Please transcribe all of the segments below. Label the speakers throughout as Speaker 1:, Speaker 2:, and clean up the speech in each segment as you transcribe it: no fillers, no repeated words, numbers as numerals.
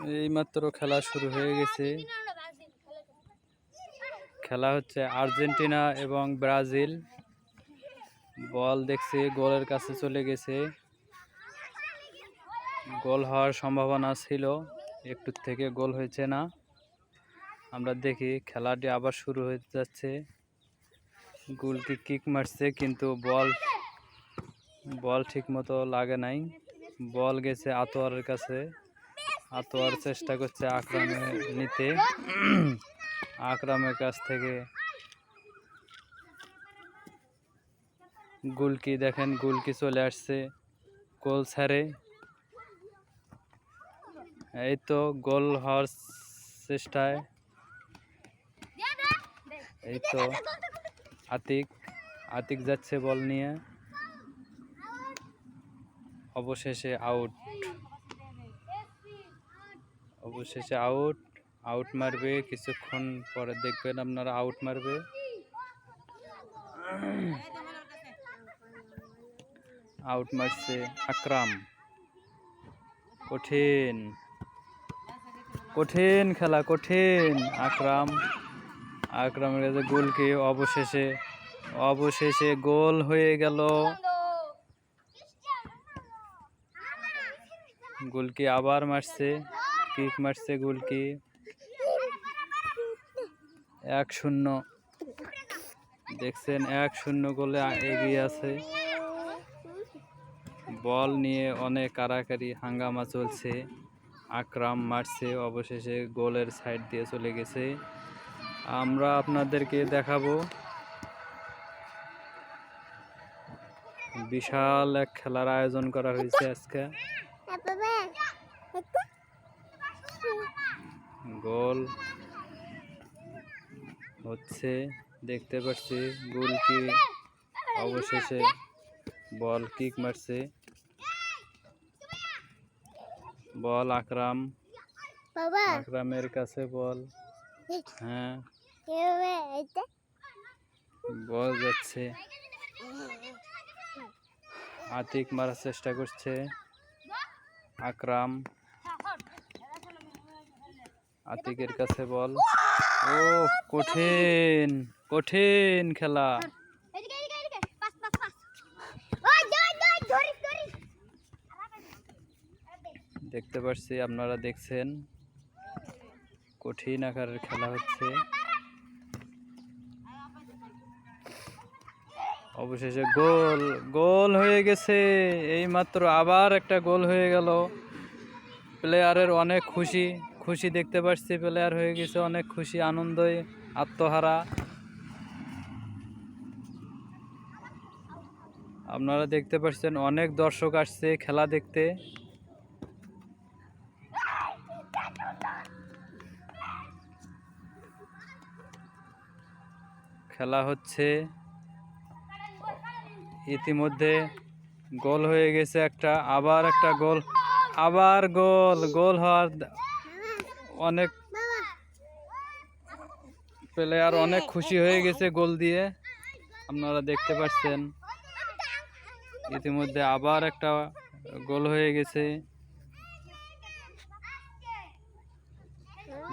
Speaker 1: এইমাত্র খেলা শুরু হয়ে গেছে। খেলা হচ্ছে আর্জেন্টিনা এবং ব্রাজিল। বল দেখছে গোলের কাছে চলে গেছে। গোল হওয়ার সম্ভাবনা ছিল, একটু থেকে গোল হয়েছে না। আমরা দেখি খেলাটি আবার শুরু হয়ে যাচ্ছে। গোলকি কিক মারছে কিন্তু বল ঠিক মতো লাগে নাই। বল গেছে আতোয়ারের কাছে। আতোয়ার চেষ্টা করছে আকরামে নিতে। আকরামের কাছ থেকে গোলকি দেখেন, গোলকি চলে আসছে গোল ছাড়ে। এই তো গোল হওয়ার চেষ্টায়। এই তো আতিক যাচ্ছে বল নিয়ে। অবশেষে আউট। আউট মারবে কিছুক্ষণ পরে, দেখবেন আপনারা আউট মারবে। আউট মারছে আকরাম। কঠিন খেলা, কঠিন। আকরামের কাছে গোলকে অবশেষে গোল হয়ে গেল। গোলকি আবার মারছে, কিক মারছে গোলকি। 1-0 দেখছেন, 1-0 গোলে এগিয়ে আছে। বল নিয়ে অনেক কারাকারি হাঙ্গামা চলছে। আকরাম মারছে, অবশেষে গোলের সাইড দিয়ে চলে গেছে। আমরা আপনাদেরকে দেখাবো বিশাল এক খেলার আয়োজন করা হয়েছে আজকে। গোল হচ্ছে দেখতে পাচ্ছি। গোলকি অবশেষে বল কিক মারছে। বল আকরামের কাছে বল। হ্যাঁ, বল যাচ্ছে। আতিক মারার চেষ্টা করছে। আতিকের কাছে বল। ও কঠিন খেলা। দেখতে পাচ্ছি, আপনারা দেখছেন, কঠিন আকারের খেলা হচ্ছে। অবশেষে গোল হয়ে গেছে। এইমাত্র আবার একটা গোল হয়ে গেল। প্লেয়ারের অনেক খুশি দেখতে পাচ্ছি। প্লেয়ার হয়ে গেছে, অনেক খুশি, আনন্দে আত্মহারা। আপনারা দেখতে পাচ্ছেন অনেক দর্শক আসছে খেলা দেখতে। খেলা হচ্ছে, ইতিমধ্যে গোল হয়ে গেছে একটা, আবার একটা গোল, আবার গোল হওয়ার অনেক প্লেয়ার অনেক খুশি হয়ে গেছে গোল দিয়ে। আপনারা দেখতে পাচ্ছেন ইতিমধ্যে আবার একটা গোল হয়ে গেছে।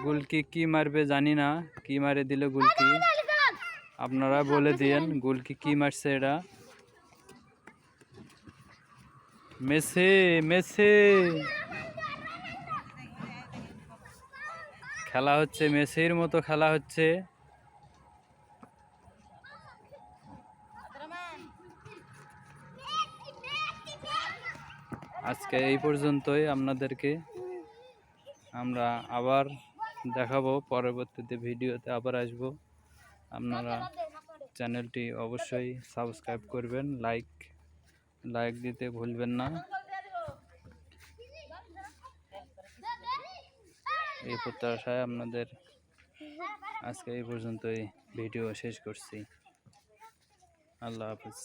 Speaker 1: গোলকি কি মারবে জানি না, কি মারে দিল গোলকি। আপনারা বলে দিয়েন গোলকি কি মারছে। এটা মেসি। খেলা হচ্ছে, মেসির মতো খেলা হচ্ছে। আজকে এই পর্যন্তই। আপনাদেরকে আমরা আবার দেখাবো, পরবর্তীতে ভিডিওতে আবার আসব। আপনারা চ্যানেলটি অবশ্যই সাবস্ক্রাইব করবেন, লাইক দিতে ভুলবেন না। এই প্রত্যাশায় আপনাদের আজকে এই পর্যন্তই ভিডিও শেষ করছি। আল্লাহ হাফেজ।